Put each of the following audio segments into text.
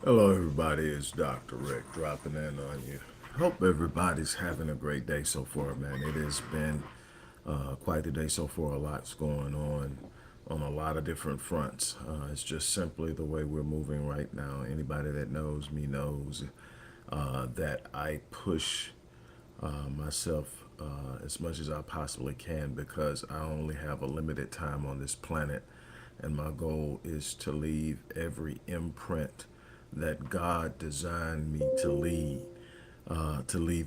Hello, everybody. It's Dr. Rick dropping in on you. Hope everybody's having a great day so far, man. It has been quite a day so far. A lot's going on a lot of different fronts. It's just simply the way we're moving right now. Anybody that knows me knows that I push myself as much as I possibly can because I only have a limited time on this planet, and my goal is to leave every imprint that God designed me to leave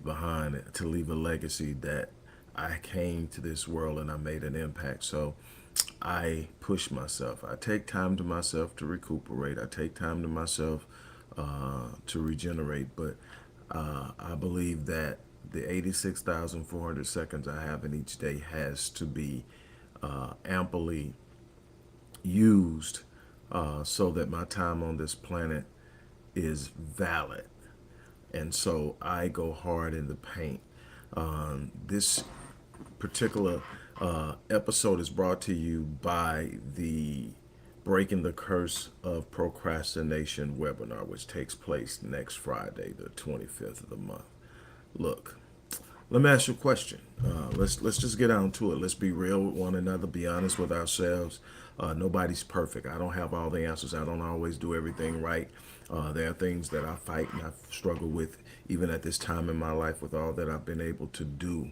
behind, to leave a legacy that I came to this world and I made an impact. So I push myself. I take time to myself to recuperate. I take time to myself to regenerate. But I believe that the 86,400 seconds I have in each day has to be amply used so that my time on this planet is valid. And so I go hard in the paint. This particular episode is brought to you by the Breaking the Curse of Procrastination webinar, which takes place next Friday, the 25th of the month. Look, let me ask you a question. Let's just get down to it. Let's be real with one another. Be honest with ourselves. Nobody's perfect. I don't have all the answers. I don't always do everything right. There are things that I fight and I struggle with, even at this time in my life, with all that I've been able to do.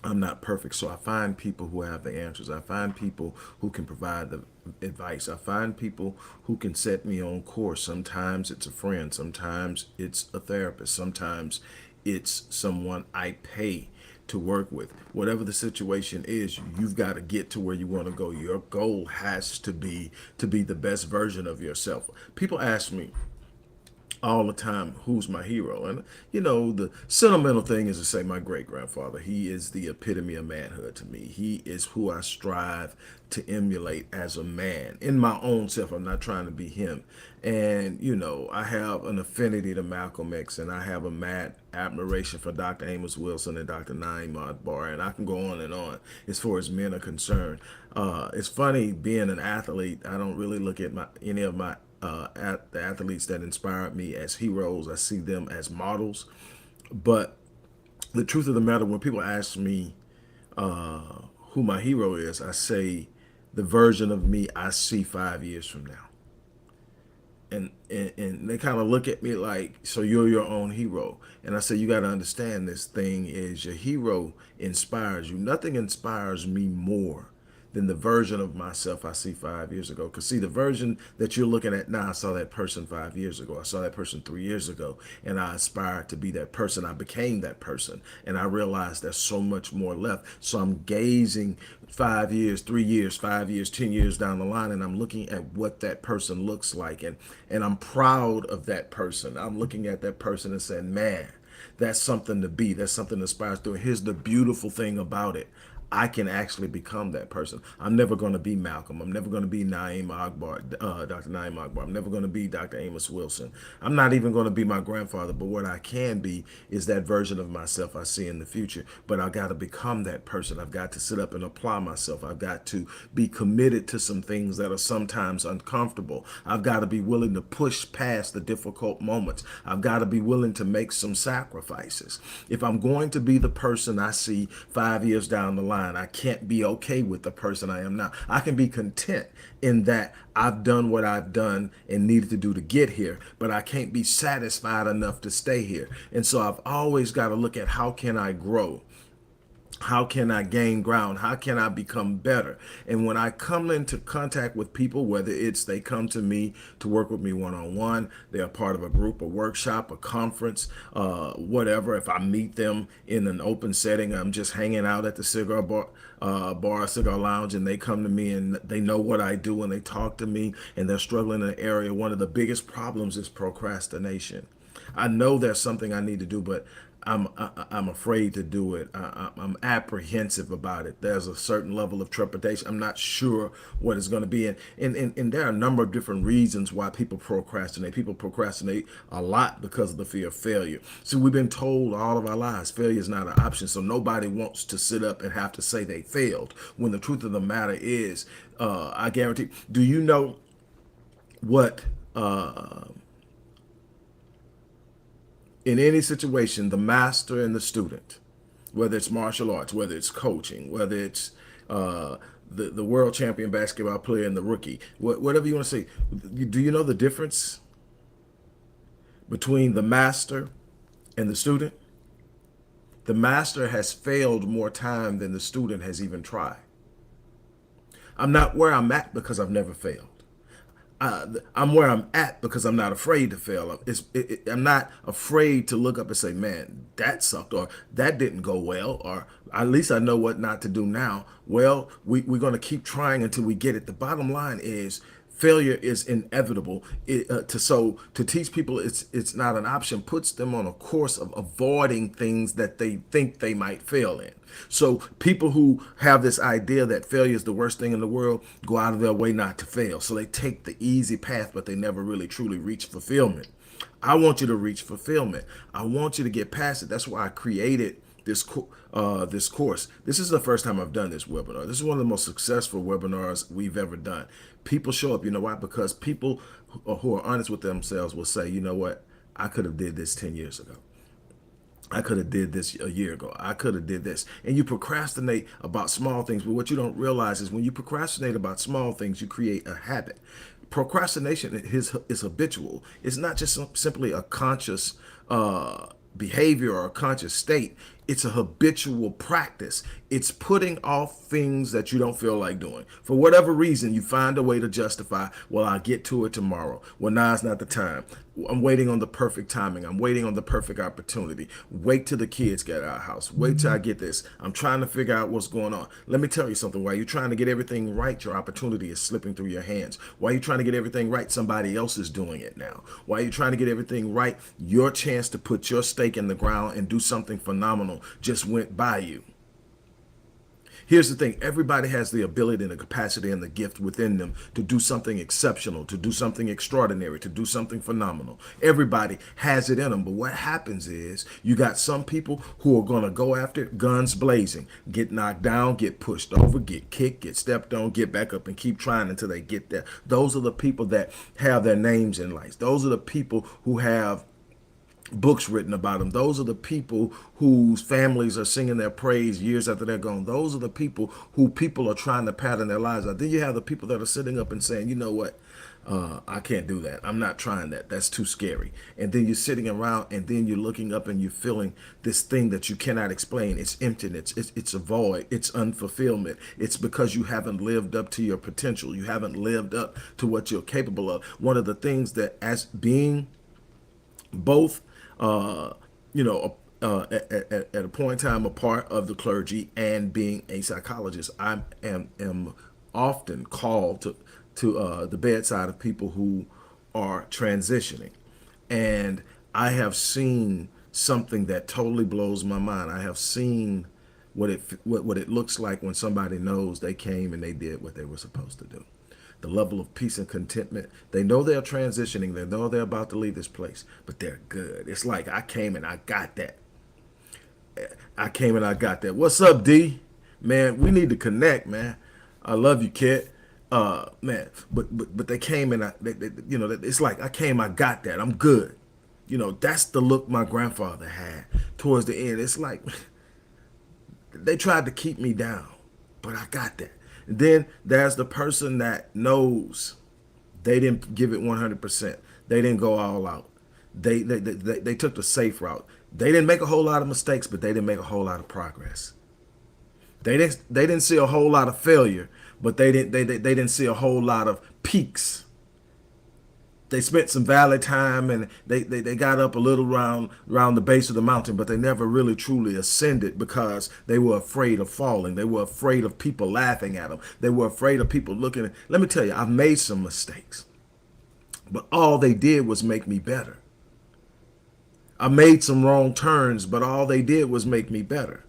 I'm not perfect, so I find people who have the answers. I find people who can provide the advice. I find people who can set me on course. Sometimes it's a friend, sometimes it's a therapist, sometimes it's someone I pay to work with. Whatever the situation is, you've got to get to where you want to go. Your goal has to be the best version of yourself. People ask me all the time, who's my hero? And the sentimental thing is to say my great grandfather. He is the epitome of manhood to me. He is who I strive to emulate as a man in my own self. I'm not trying to be him. And I have an affinity to Malcolm X, and I have a mad admiration for Dr. Amos Wilson and Dr. Naeem Bar, and I can go on and on as far as men are concerned. It's funny being an athlete. I don't really look at any of my at the athletes that inspired me as heroes. I see them as models. But the truth of the matter, when people ask me who my hero is, I say the version of me I see 5 years from now. And they kind of look at me like, so you're your own hero. And I say, you got to understand, this thing is, your hero inspires you. Nothing inspires me more than the version of myself I see 5 years ago. Because see, the version that you're looking at now, I saw that person 5 years ago. I saw that person 3 years ago. And I aspired to be that person. I became that person. And I realized there's so much more left. So I'm gazing 5 years, 3 years, 5 years, 10 years down the line, and I'm looking at what that person looks like. And I'm proud of that person. I'm looking at that person and saying, man, that's something to be. That's something to aspire to. Here's the beautiful thing about it. I can actually become that person. I'm never going to be Malcolm. I'm never going to be Naeem Akbar, Dr. Naeem Akbar. I'm never going to be Dr. Amos Wilson. I'm not even going to be my grandfather. But what I can be is that version of myself I see in the future. But I got to become that person. I've got to sit up and apply myself. I've got to be committed to some things that are sometimes uncomfortable. I've got to be willing to push past the difficult moments. I've got to be willing to make some sacrifices. If I'm going to be the person I see 5 years down the line, I can't be okay with the person I am now. I can be content in that I've done what I've done and needed to do to get here, but I can't be satisfied enough to stay here. And so I've always got to look at, how can I grow? How can I gain ground? How can I become better? And when I come into contact with people, whether it's they come to me to work with me one-on-one, they're part of a group, a workshop, a conference, whatever. If I meet them in an open setting, I'm just hanging out at the cigar lounge, and they come to me and they know what I do, and they talk to me, and they're struggling in an area. One of the biggest problems is procrastination. I know there's something I need to do, but I'm afraid to do it. I'm apprehensive about it. There's a certain level of trepidation. I'm not sure what it's going to be. And there are a number of different reasons why people procrastinate. People procrastinate a lot because of the fear of failure. So we've been told all of our lives failure is not an option. So nobody wants to sit up and have to say they failed, when the truth of the matter is, I guarantee. Do you know what? In any situation, the master and the student, whether it's martial arts, whether it's coaching, whether it's uh, the world champion basketball player and the rookie, whatever you want to say, do you know the difference between the master and the student? The master has failed more time than the student has even tried. I'm not where I'm at because I've never failed. I'm where I'm at because I'm not afraid to fail. I'm not afraid to look up and say, man, that sucked, or that didn't go well, or at least I know what not to do now. Well, we're going to keep trying until we get it. The bottom line is failure is inevitable. To teach people it's not an option puts them on a course of avoiding things that they think they might fail in. So people who have this idea that failure is the worst thing in the world go out of their way not to fail. So they take the easy path, but they never really truly reach fulfillment. I want you to reach fulfillment. I want you to get past it. That's why I created this course. This is the first time I've done this webinar. This is one of the most successful webinars we've ever done. People show up, you know why? Because people who are honest with themselves will say, you know what? I could have did this 10 years ago. I could have did this a year ago. I could have did this. And you procrastinate about small things. But what you don't realize is when you procrastinate about small things, you create a habit. Procrastination is habitual. It's not just simply a conscious behavior or a conscious state. It's a habitual practice. It's putting off things that you don't feel like doing. For whatever reason, you find a way to justify, well, I'll get to it tomorrow. Well, now's not the time. I'm waiting on the perfect timing. I'm waiting on the perfect opportunity. Wait till the kids get out of the house. Wait till I get this. I'm trying to figure out what's going on. Let me tell you something. While you're trying to get everything right, your opportunity is slipping through your hands. While you're trying to get everything right, somebody else is doing it now. While you're trying to get everything right, your chance to put your stake in the ground and do something phenomenal just went by you. Here's the thing. Everybody has the ability and the capacity and the gift within them to do something exceptional, to do something extraordinary, to do something phenomenal. Everybody has it in them. But what happens is you got some people who are going to go after it, guns blazing, get knocked down, get pushed over, get kicked, get stepped on, get back up and keep trying until they get there. Those are the people that have their names in lights. Those are the people who have books written about them. Those are the people whose families are singing their praise years after they're gone. Those are the people who people are trying to pattern their lives on. Then you have the people that are sitting up and saying, you know what? I can't do that. I'm not trying that. That's too scary. And then you're sitting around and then you're looking up and you're feeling this thing that you cannot explain. It's emptiness. It's a void. It's unfulfillment. It's because you haven't lived up to your potential. You haven't lived up to what you're capable of. One of the things that as being both at a point in time, a part of the clergy and being a psychologist, I am often called to the bedside of people who are transitioning. And I have seen something that totally blows my mind. I have seen what it looks like when somebody knows they came and they did what they were supposed to do. The level of peace and contentment. They know they're transitioning. They know they're about to leave this place, but they're good. It's like I came and I got that. I came and I got that. What's up, D? Man, we need to connect, man. I love you, kid. Man, but they came and it's like I came, I got that. I'm good. That's the look my grandfather had towards the end. It's like they tried to keep me down, but I got that. Then there's the person that knows they didn't give it 100%. They didn't go all out. They took the safe route. They didn't make a whole lot of mistakes, but they didn't make a whole lot of progress. They didn't see a whole lot of failure, but they didn't see a whole lot of peaks. They spent some valley time and they got up a little around the base of the mountain, but they never really truly ascended because they were afraid of falling. They were afraid of people laughing at them. They were afraid of people looking at. Let me tell you, I've made some mistakes, but all they did was make me better. I made some wrong turns, but all they did was make me better.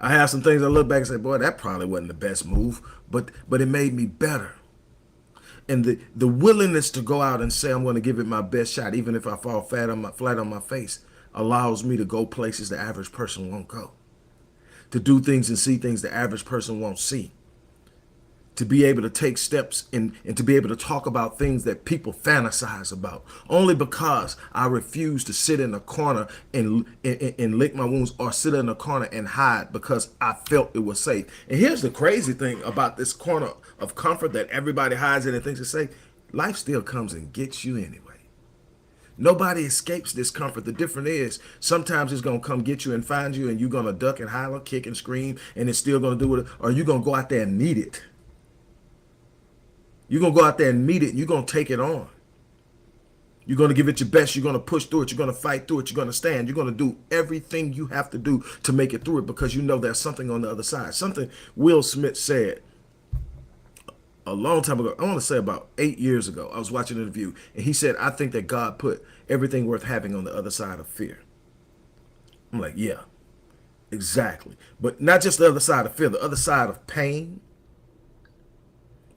I have some things I look back and say, boy, that probably wasn't the best move, but it made me better. And the willingness to go out and say I'm going to give it my best shot, even if I fall flat on my face, allows me to go places the average person won't go. To do things and see things the average person won't see. to be able to take steps and to be able to talk about things that people fantasize about, only because I refuse to sit in a corner and lick my wounds, or sit in a corner and hide because I felt it was safe. And here's the crazy thing about this corner of comfort that everybody hides in and thinks is safe. Life still comes and gets you anyway. Nobody escapes discomfort. The difference is sometimes it's going to come get you and find you, and you're going to duck and holler, kick and scream, and it's still going to do it. Or you're going to go out there and meet it. You're going to go out there and meet it, and you're going to take it on. You're going to give it your best. You're going to push through it. You're going to fight through it. You're going to stand. You're going to do everything you have to do to make it through it, because you know there's something on the other side. Something Will Smith said a long time ago, I want to say about 8 years ago. I was watching an interview, and he said, I think that God put everything worth having on the other side of fear. I'm like, yeah, exactly. But not just the other side of fear, the other side of pain,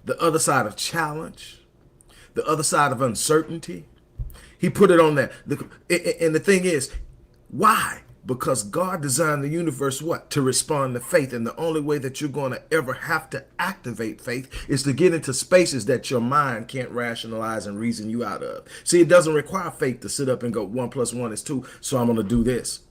the other side of challenge, the other side of uncertainty. He put it on there. And the thing is, why? Because God designed the universe what? To respond to faith. And the only way that you're going to ever have to activate faith is to get into spaces that your mind can't rationalize and reason you out of. See, it doesn't require faith to sit up and go 1 + 1 is 2, so I'm going to do this.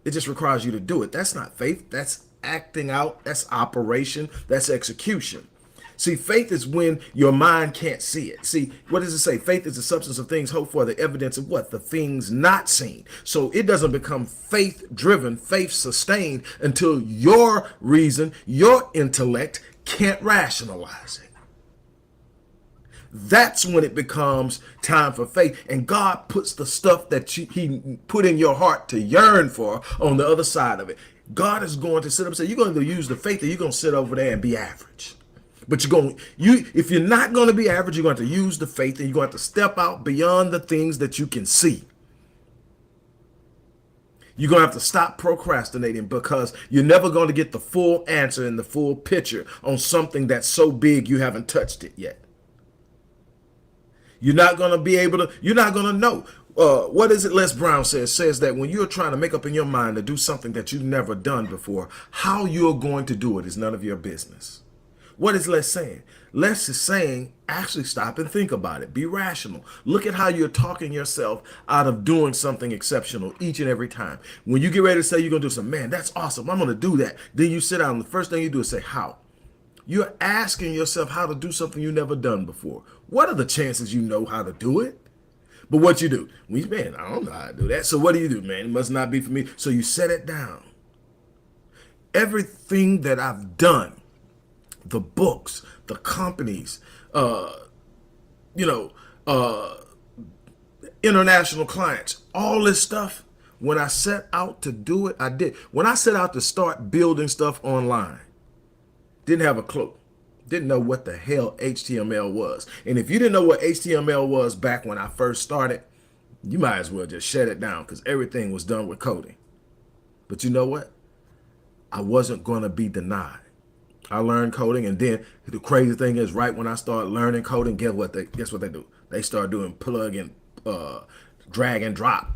It just requires you to do it. That's not faith. That's acting out. That's operation. That's execution. See, faith is when your mind can't see it. See, what does it say? Faith is the substance of things hoped for, the evidence of what? The things not seen. So it doesn't become faith-driven, faith-sustained until your reason, your intellect can't rationalize it. That's when it becomes time for faith. And God puts the stuff that he put in your heart to yearn for on the other side of it. God is going to sit up and say, you're going to use the faith, or you're going to sit over there and be average. But if you're not going to be average, you're going to use the faith, and you're going to step out beyond the things that you can see. You're going to have to stop procrastinating, because you're never going to get the full answer and the full picture on something that's so big you haven't touched it yet. You're not going to be able to, you're not going to know. What is it Les Brown says that when you're trying to make up in your mind to do something that you've never done before, how you're going to do it is none of your business. What is Les saying? Les is saying, actually stop and think about it. Be rational. Look at how you're talking yourself out of doing something exceptional each and every time. When you get ready to say you're going to do something, man, that's awesome, I'm going to do that. Then you sit down, and the first thing you do is say, how? You're asking yourself how to do something you've never done before. What are the chances you know how to do it? But what you do, man, I don't know how to do that. So what do? Man, it must not be for me. So you set it down. Everything that I've done, the books, the companies, international clients, all this stuff, when I set out to do it, I did. When I set out to start building stuff online, didn't have a clue. Didn't know what the hell HTML was. And if you didn't know what HTML was back when I first started, you might as well just shut it down, because everything was done with coding. But you know what? I wasn't going to be denied. I learned coding, and then the crazy thing is, right when I started learning coding, guess what they do? They start doing plug and drag and drop.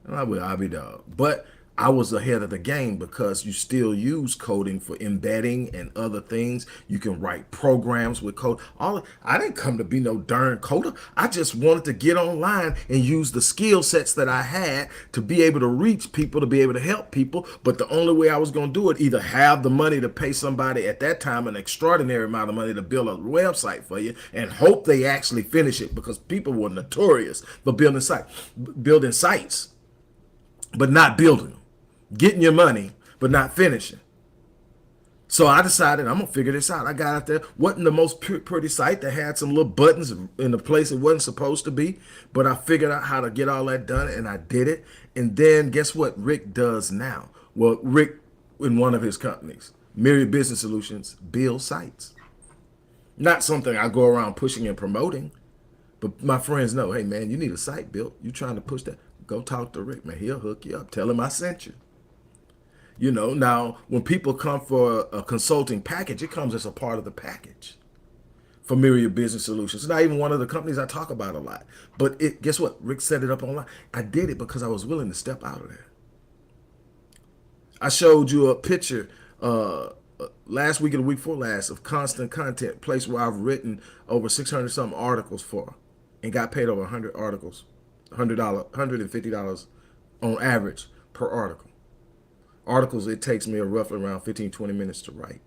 And I'll be dog. But I was ahead of the game, because you still use coding for embedding and other things. You can write programs with code. I didn't come to be no darn coder. I just wanted to get online and use the skill sets that I had to be able to reach people, to be able to help people. But the only way I was going to do it, either have the money to pay somebody at that time an extraordinary amount of money to build a website for you and hope they actually finish it, because people were notorious for building sites, but not building them. Getting your money, but not finishing. So I decided I'm going to figure this out. I got out there. Wasn't the most pretty site that had some little buttons in a place it wasn't supposed to be. But I figured out how to get all that done, and I did it. And then guess what Rick does now? Well, Rick, in one of his companies, Myriad Business Solutions, builds sites. Not something I go around pushing and promoting. But my friends know, hey, man, you need a site built. You trying to push that? Go talk to Rick, man. He'll hook you up. Tell him I sent you. Now, when people come for a consulting package, it comes as a part of the package for Myriad Business Solutions. It's not even one of the companies I talk about a lot. But guess what? Rick set it up online. I did it because I was willing to step out of there. I showed you a picture last week and the week before last of constant content, place where I've written over 600 something articles for, and got paid over 100 articles, $150 on average per article. Articles, it takes me roughly around 15-20 minutes to write,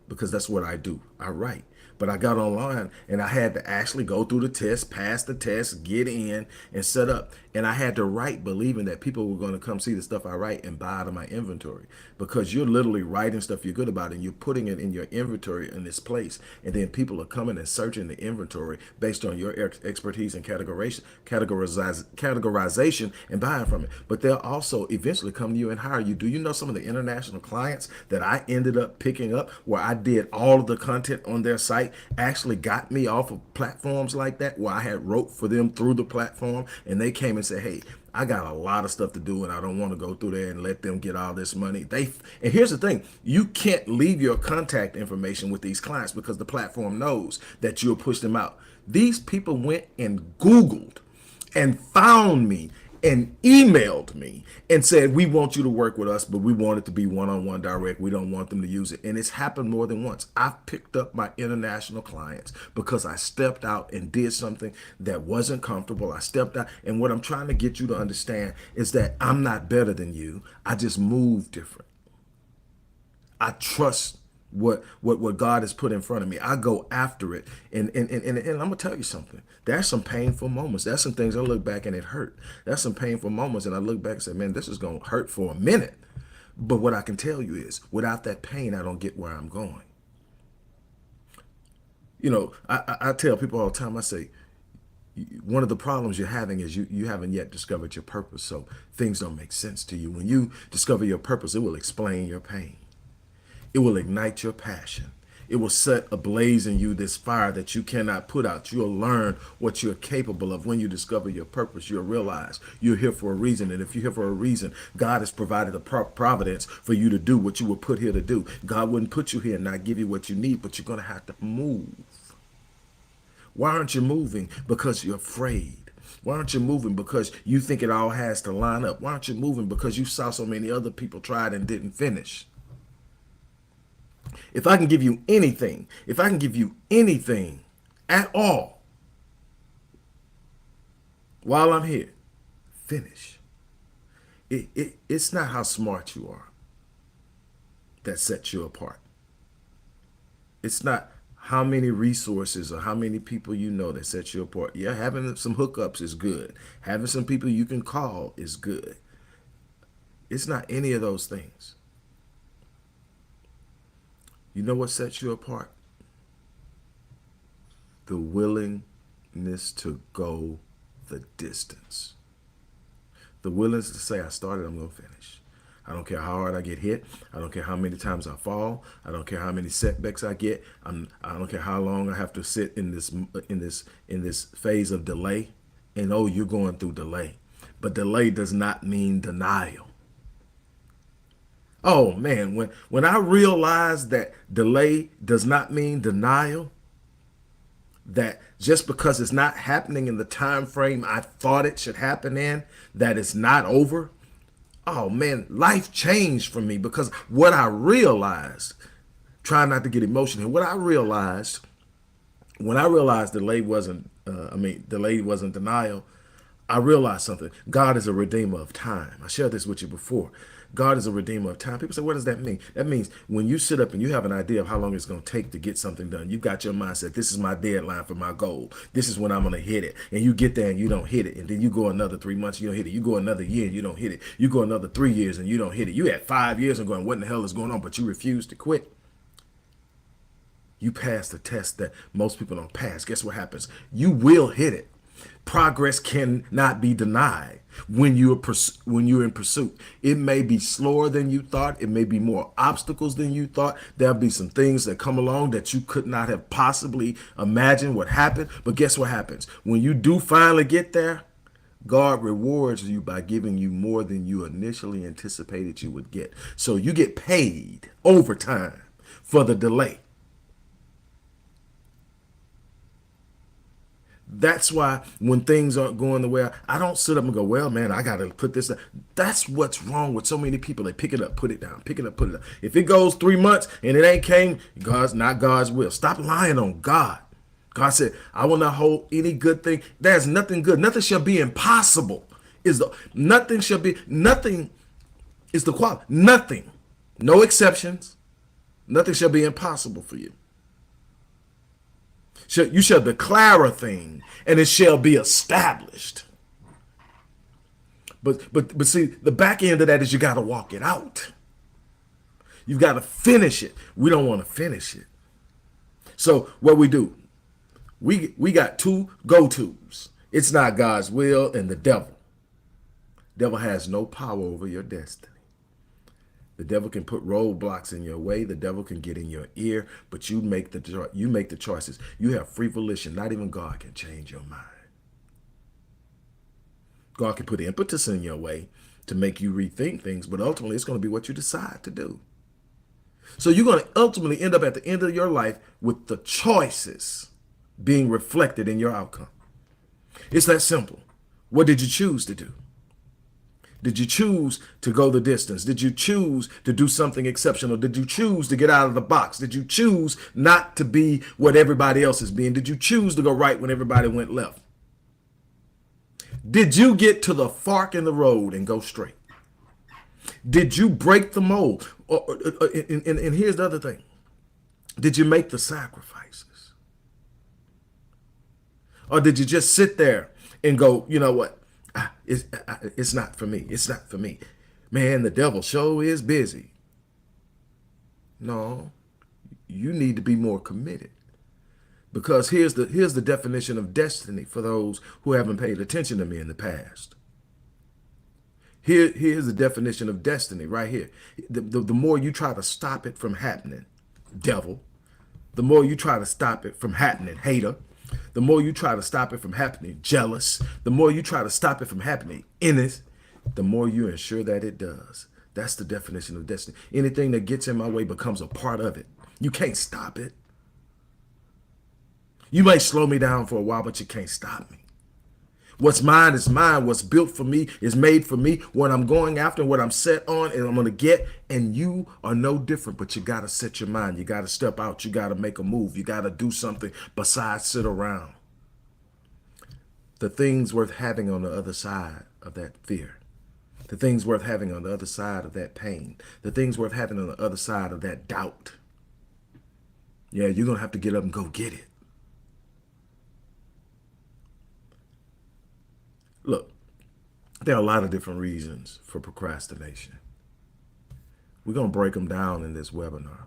because that's what I do. I write. But I got online and I had to actually go through the test, pass the test, get in and set up. And I had to write believing that people were going to come see the stuff I write and buy out of my inventory, because you're literally writing stuff you're good about and you're putting it in your inventory in this place. And then people are coming and searching the inventory based on your expertise and categorization and buying from it. But they'll also eventually come to you and hire you. Do you know some of the international clients that I ended up picking up where I did all of the content on their site actually got me off of platforms like that, where I had wrote for them through the platform, and they came and said, hey, I got a lot of stuff to do and I don't want to go through there and let them get all this money. And here's the thing, you can't leave your contact information with these clients because the platform knows that you'll push them out. These people went and Googled and found me and emailed me and said, we want you to work with us, but we want it to be one-on-one direct. We don't want them to use it. And it's happened more than once. I've picked up my international clients because I stepped out and did something that wasn't comfortable. I stepped out. And what I'm trying to get you to understand is that I'm not better than you. I just move different. I trust what God has put in front of me. I go after it. And I'm gonna tell you something. There's some painful moments. There's some things I look back and it hurt. There's some painful moments and I look back and say, man, this is gonna hurt for a minute. But what I can tell you is, without that pain, I don't get where I'm going. You know, I tell people all the time, I say, one of the problems you're having is you haven't yet discovered your purpose. So things don't make sense to you. When you discover your purpose, it will explain your pain. It will ignite your passion. It will set ablaze in you this fire that you cannot put out. You'll learn what you're capable of. When you discover your purpose, you'll realize you're here for a reason. And if you're here for a reason, God has provided a providence for you to do what you were put here to do. God wouldn't put you here and not give you what you need, but you're going to have to move. Why aren't you moving? Because you're afraid. Why aren't you moving? Because you think it all has to line up. Why aren't you moving? Because you saw so many other people tried and didn't finish. If I can give you anything, at all, while I'm here, finish. It's not how smart you are that sets you apart. It's not how many resources or how many people you know that sets you apart. Yeah, having some hookups is good. Having some people you can call is good. It's not any of those things. You know what sets you apart? The willingness to go the distance. The willingness to say, I started, I'm going to finish. I don't care how hard I get hit. I don't care how many times I fall. I don't care how many setbacks I get. I don't care how long I have to sit in this phase of delay. And oh, you're going through delay. But delay does not mean denial. Oh man, when I realized that delay does not mean denial, that just because it's not happening in the time frame I thought it should happen in, that it's not over. Oh man, life changed for me, because what I realized, try not to get emotional, what I realized, when I realized delay wasn't denial, I realized something. God is a redeemer of time. I shared this with you before. God is a redeemer of time. People say, what does that mean? That means when you sit up and you have an idea of how long it's going to take to get something done, you've got your mindset, this is my deadline for my goal. This is when I'm going to hit it. And you get there and you don't hit it. And then you go another 3 months, you don't hit it. You go another year and you don't hit it. You go another 3 years and you don't hit it. You had 5 years and going, what in the hell is going on? But you refuse to quit. You pass the test that most people don't pass. Guess what happens? You will hit it. Progress cannot be denied when you're in pursuit. It may be slower than you thought. It may be more obstacles than you thought. There'll be some things that come along that you could not have possibly imagined would happen. But guess what happens? When you do finally get there, God rewards you by giving you more than you initially anticipated you would get. So you get paid overtime for the delay. That's why when things aren't going the way I don't sit up and go, well, man, I got to put this down. That's what's wrong with so many people. They pick it up, put it down, pick it up, put it down. If it goes 3 months and it ain't came, God's not God's will. Stop lying on God. God said, I will not hold any good thing. There's nothing good. Nothing shall be impossible. Nothing is the quality. Nothing. No exceptions. Nothing shall be impossible for you. You shall declare a thing and it shall be established. But see, the back end of that is you got to walk it out. You've got to finish it. We don't want to finish it. So what we do, we got two go-tos. It's not God's will and the devil. Devil has no power over your destiny. The devil can put roadblocks in your way. The devil can get in your ear, but you make the choices. You have free volition. Not even God can change your mind. God can put impetus in your way to make you rethink things, but ultimately it's going to be what you decide to do. So you're going to ultimately end up at the end of your life with the choices being reflected in your outcome. It's that simple. What did you choose to do? Did you choose to go the distance? Did you choose to do something exceptional? Did you choose to get out of the box? Did you choose not to be what everybody else is being? Did you choose to go right when everybody went left? Did you get to the fork in the road and go straight? Did you break the mold? And here's the other thing. Did you make the sacrifices? Or did you just sit there and go, you know what? It's not for me. It's not for me. Man, the devil sure is busy. No, you need to be more committed. Because here's the definition of destiny for those who haven't paid attention to me in the past. Here's the definition of destiny right here. The more you try to stop it from happening, devil, the more you try to stop it from happening, hater, the more you try to stop it from happening, jealous, the more you try to stop it from happening, envious, the more you ensure that it does. That's the definition of destiny. Anything that gets in my way becomes a part of it. You can't stop it. You might slow me down for a while, but you can't stop me. What's mine is mine. What's built for me is made for me. What I'm going after, what I'm set on, and I'm going to get. And you are no different, but you got to set your mind. You got to step out. You got to make a move. You got to do something besides sit around. The things worth having on the other side of that fear. The things worth having on the other side of that pain. The things worth having on the other side of that doubt. Yeah, you're going to have to get up and go get it. Look, there are a lot of different reasons for procrastination. We're going to break them down in this webinar.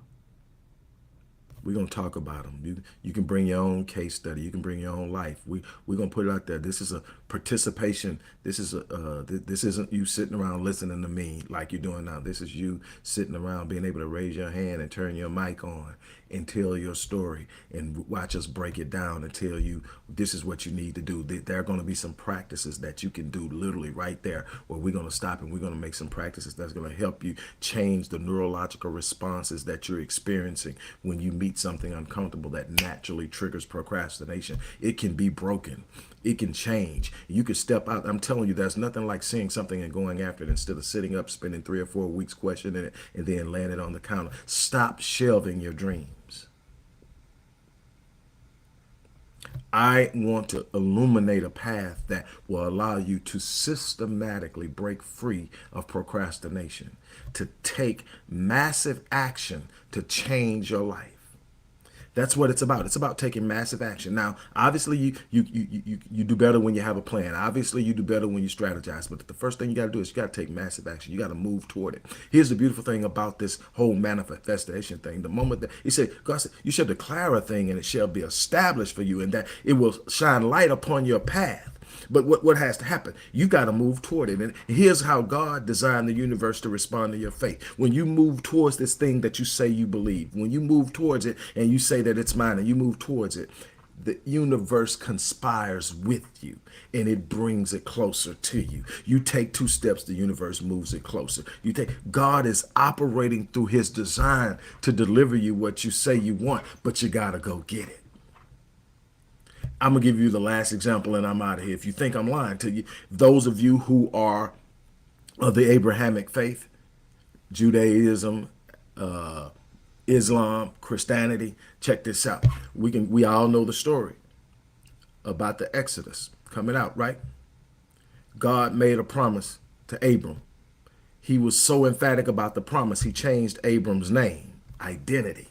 We're going to talk about them. You can bring your own case study. You can bring your own life. We're going to put it out there. This is a participation. This isn't you sitting around listening to me like you're doing now. This is you sitting around being able to raise your hand and turn your mic on and tell your story and watch us break it down and tell you this is what you need to do. There are going to be some practices that you can do literally right there where we're going to stop and we're going to make some practices that's going to help you change the neurological responses that you're experiencing when you meet something uncomfortable that naturally triggers procrastination. It can be broken. It can change. You can step out. I'm telling you, there's nothing like seeing something and going after it instead of sitting up, spending 3 or 4 weeks questioning it and then laying it on the counter. Stop shelving your dreams. I want to illuminate a path that will allow you to systematically break free of procrastination, to take massive action to change your life. That's what it's about. It's about taking massive action. Now, obviously, you do better when you have a plan. Obviously, you do better when you strategize. But the first thing you got to do is you got to take massive action. You got to move toward it. Here's the beautiful thing about this whole manifestation thing. The moment that he said, God said, you shall declare a thing and it shall be established for you and that it will shine light upon your path. But what has to happen? You got to move toward it. And here's how God designed the universe to respond to your faith. When you move towards this thing that you say you believe, when you move towards it and you say that it's mine and you move towards it, the universe conspires with you and it brings it closer to you. You take 2 steps, the universe moves it closer. God is operating through his design to deliver you what you say you want, but you got to go get it. I'm going to give you the last example and I'm out of here. If you think I'm lying to you, those of you who are of the Abrahamic faith, Judaism, Islam, Christianity, check this out. We all know the story about the Exodus coming out, right? God made a promise to Abram. He was so emphatic about the promise, he changed Abram's name, identity,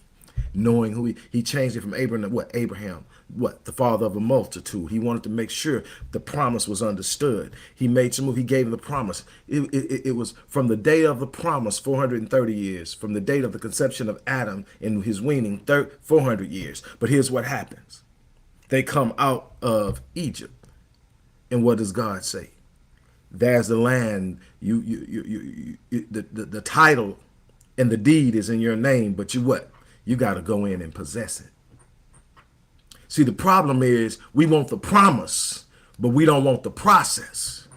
knowing who he changed it from Abraham to what? Abraham, what? The father of a multitude. He wanted to make sure the promise was understood. He made some move. He gave him the promise. It was from the day of the promise, 430 years, from the date of the conception of Adam and his weaning, 400 years. But here's what happens. They come out of Egypt. And what does God say? There's the land, the title and the deed is in your name, but you what? You got to go in and possess it. See, the problem is we want the promise, but we don't want the process.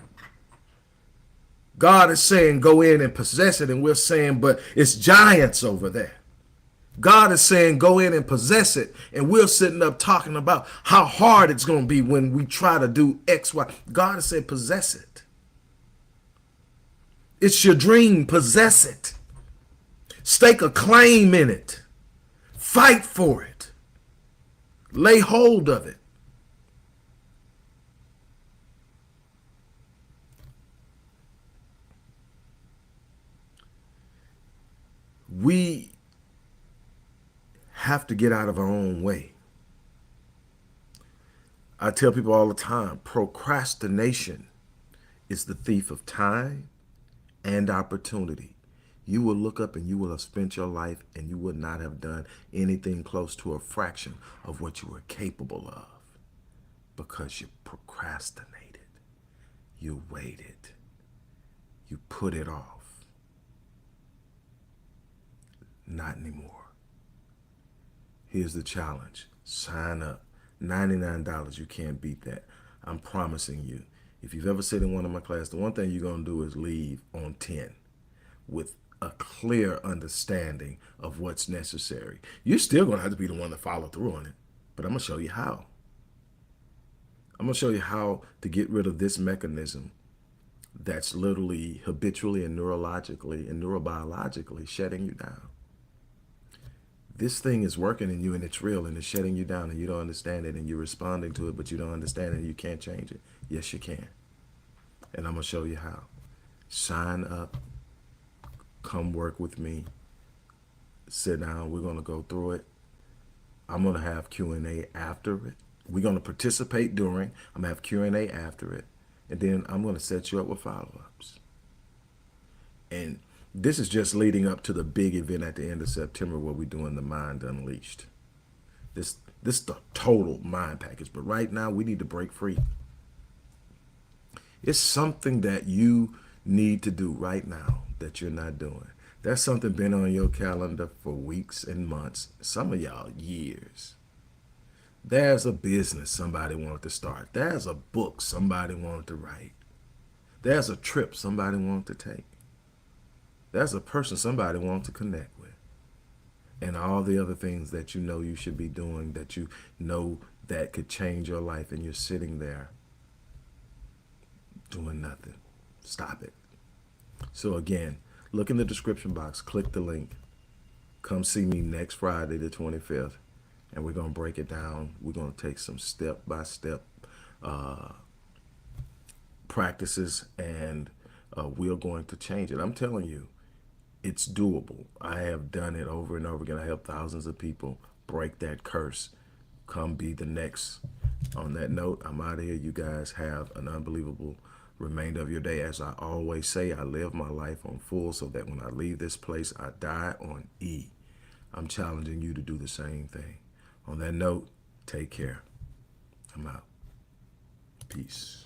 God is saying go in and possess it, and we're saying, but it's giants over there. God is saying go in and possess it, and we're sitting up talking about how hard it's going to be when we try to do X, Y. God is saying possess it. It's your dream. Possess it. Stake a claim in it. Fight for it. Lay hold of it. We have to get out of our own way. I tell people all the time, procrastination is the thief of time and opportunity. You will look up and you will have spent your life and you would not have done anything close to a fraction of what you were capable of because you procrastinated. You waited. You put it off. Not anymore. Here's the challenge. Sign up. $99. You can't beat that. I'm promising you. If you've ever sat in one of my classes, the one thing you're going to do is leave on 10 with a clear understanding of what's necessary. You're still going to have to be the one to follow through on it, but I'm going to show you how. I'm going to show you how to get rid of this mechanism that's literally habitually and neurologically and neurobiologically shutting you down. This thing is working in you and it's real and it's shutting you down and you don't understand it and you're responding to it, but you don't understand it and you can't change it. Yes, you can. And I'm going to show you how. Sign up. Come work with me. Sit down. We're going to go through it. I'm going to have Q&A after it. We're going to participate during. I'm going to have Q&A after it. And then I'm going to set you up with follow-ups. And this is just leading up to the big event at the end of September where we're doing the Mind Unleashed. This is the total mind package. But right now, we need to break free. It's something that you need to do right now that you're not doing. That's something been on your calendar for weeks and months. Some of y'all, years. There's a business somebody wanted to start. There's a book somebody wanted to write. There's a trip somebody wanted to take. There's a person somebody wanted to connect with. And all the other things that you know you should be doing, that you know that could change your life, and you're sitting there doing nothing. Stop it. So again, look in the description box, click the link. Come see me next Friday, the 25th, and we're going to break it down. We're going to take some step-by-step practices, and we're going to change it. I'm telling you, it's doable. I have done it over and over again. I help thousands of people break that curse. Come be the next. On that note, I'm out of here. You guys have an unbelievable remainder of your day. As I always say, I live my life on full so that when I leave this place, I die on E. I'm challenging you to do the same thing. On that note, take care. I'm out. Peace.